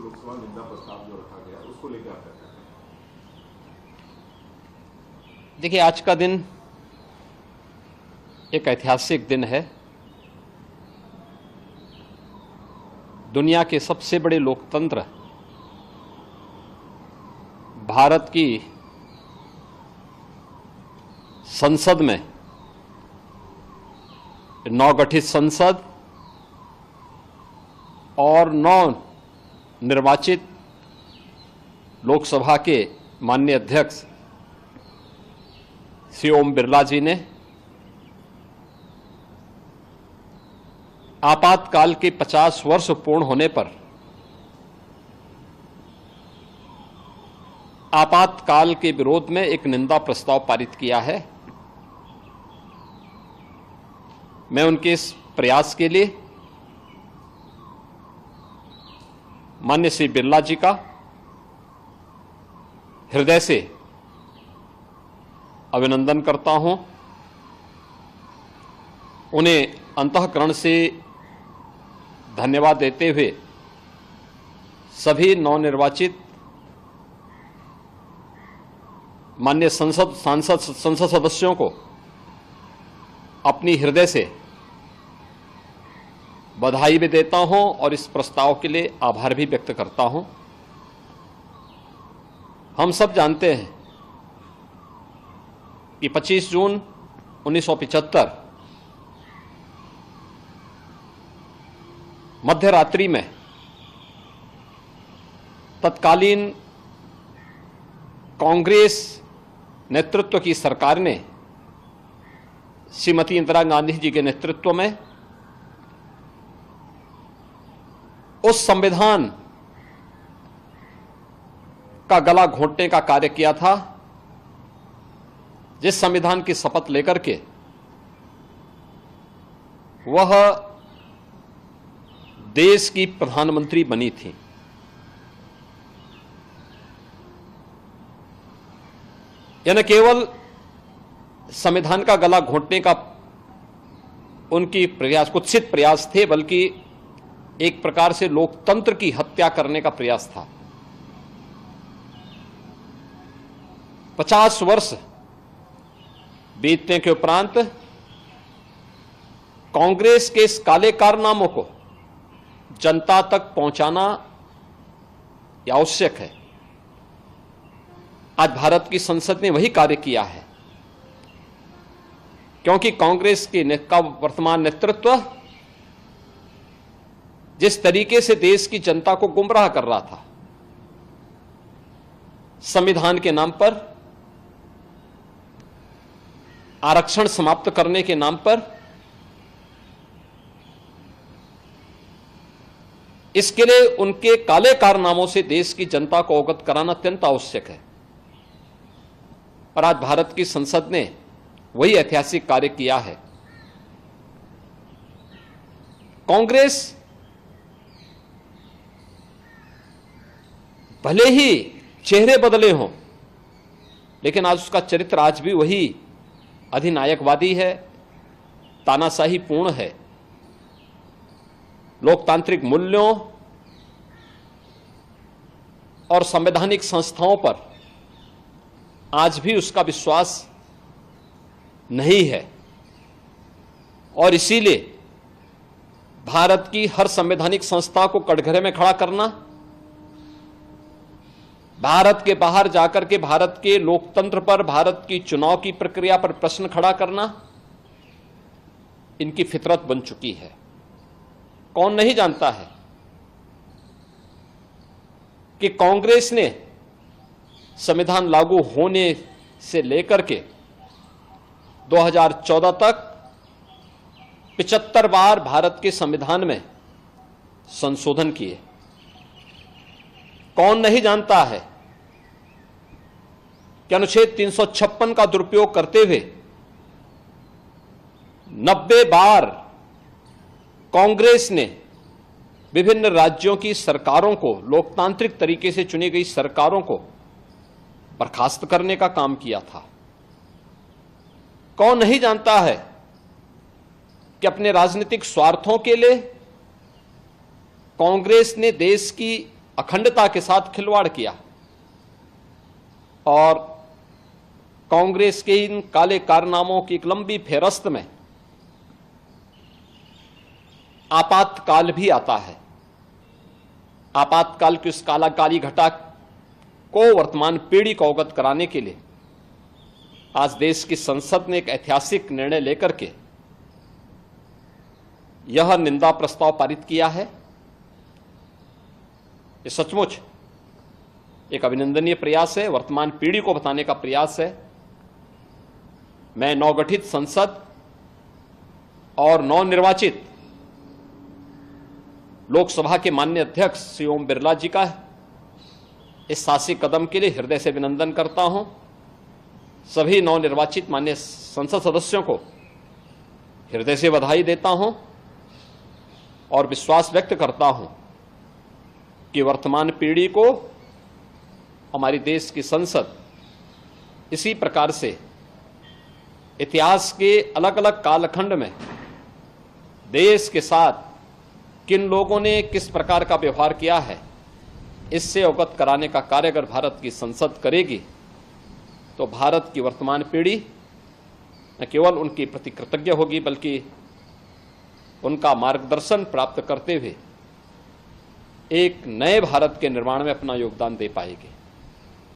लोकसभा निंदा प्रस्ताव जो रखा गया उसको लेकर आप क्या कहते हैं? देखिए, आज का दिन एक ऐतिहासिक दिन है। दुनिया के सबसे बड़े लोकतंत्र भारत की संसद में नवगठित संसद और नव निर्वाचित लोकसभा के माननीय अध्यक्ष श्री ओम बिरला जी ने आपातकाल के 50 वर्ष पूर्ण होने पर आपातकाल के विरोध में एक निंदा प्रस्ताव पारित किया है। मैं उनके इस प्रयास के लिए माननीय श्री बिरला जी का हृदय से अभिनंदन करता हूं। उन्हें अंतःकरण से धन्यवाद देते हुए सभी नवनिर्वाचित माननीय संसद सदस्यों को अपनी हृदय से बधाई भी देता हूं और इस प्रस्ताव के लिए आभार भी व्यक्त करता हूं। हम सब जानते हैं कि 25 जून 1975 मध्य रात्रि में तत्कालीन कांग्रेस नेतृत्व की सरकार ने श्रीमती इंदिरा गांधी जी के नेतृत्व में उस संविधान का गला घोंटने का कार्य किया था जिस संविधान की शपथ लेकर के वह देश की प्रधानमंत्री बनी थी। यह न केवल संविधान का गला घोंटने का उनकी प्रयास कुत्सित प्रयास थे, बल्कि एक प्रकार से लोकतंत्र की हत्या करने का प्रयास था। 50 वर्ष बीतने के उपरांत कांग्रेस के इस काले कारनामों को जनता तक पहुंचाना आवश्यक है। आज भारत की संसद ने वही कार्य किया है, क्योंकि कांग्रेस का वर्तमान नेतृत्व जिस तरीके से देश की जनता को गुमराह कर रहा था, संविधान के नाम पर, आरक्षण समाप्त करने के नाम पर, इसके लिए उनके काले कारनामों से देश की जनता को अवगत कराना अत्यंत आवश्यक है। और आज भारत की संसद ने वही ऐतिहासिक कार्य किया है। कांग्रेस भले ही चेहरे बदले हों, लेकिन आज उसका चरित्र आज भी वही अधिनायकवादी है, तानाशाही पूर्ण है। लोकतांत्रिक मूल्यों और संवैधानिक संस्थाओं पर आज भी उसका विश्वास नहीं है। और इसीलिए भारत की हर संवैधानिक संस्था को कटघरे में खड़ा करना, भारत के बाहर जाकर के भारत के लोकतंत्र पर, भारत की चुनाव की प्रक्रिया पर प्रश्न खड़ा करना, इनकी फितरत बन चुकी है। कौन नहीं जानता है कि कांग्रेस ने संविधान लागू होने से लेकर के 2014 तक 75 बार भारत के संविधान में संशोधन किए। कौन नहीं जानता है कि अनुच्छेद 356 का दुरुपयोग करते हुए 90 बार कांग्रेस ने विभिन्न राज्यों की सरकारों को, लोकतांत्रिक तरीके से चुनी गई सरकारों को बर्खास्त करने का काम किया था। कौन नहीं जानता है कि अपने राजनीतिक स्वार्थों के लिए कांग्रेस ने देश की अखंडता के साथ खिलवाड़ किया और कांग्रेस के इन काले कारनामों की एक लंबी फेहरिस्त में आपातकाल भी आता है। आपातकाल की उस काली घटा को वर्तमान पीढ़ी को अवगत कराने के लिए आज देश की संसद ने एक ऐतिहासिक निर्णय लेकर के यह निंदा प्रस्ताव पारित किया है। ये सचमुच एक अभिनंदनीय प्रयास है, वर्तमान पीढ़ी को बताने का प्रयास है। मैं नवगठित संसद और नवनिर्वाचित लोकसभा के माननीय अध्यक्ष श्री ओम बिरला जी का इस साहसिक कदम के लिए हृदय से अभिनंदन करता हूं। सभी नवनिर्वाचित माननीय संसद सदस्यों को हृदय से बधाई देता हूं और विश्वास व्यक्त करता हूं कि वर्तमान पीढ़ी को हमारी देश की संसद इसी प्रकार से इतिहास के अलग अलग कालखंड में देश के साथ किन लोगों ने किस प्रकार का व्यवहार किया है, इससे अवगत कराने का कार्य अगर भारत की संसद करेगी तो भारत की वर्तमान पीढ़ी न केवल उनके प्रति कृतज्ञ होगी बल्कि उनका मार्गदर्शन प्राप्त करते हुए एक नए भारत के निर्माण में अपना योगदान दे पाएगी।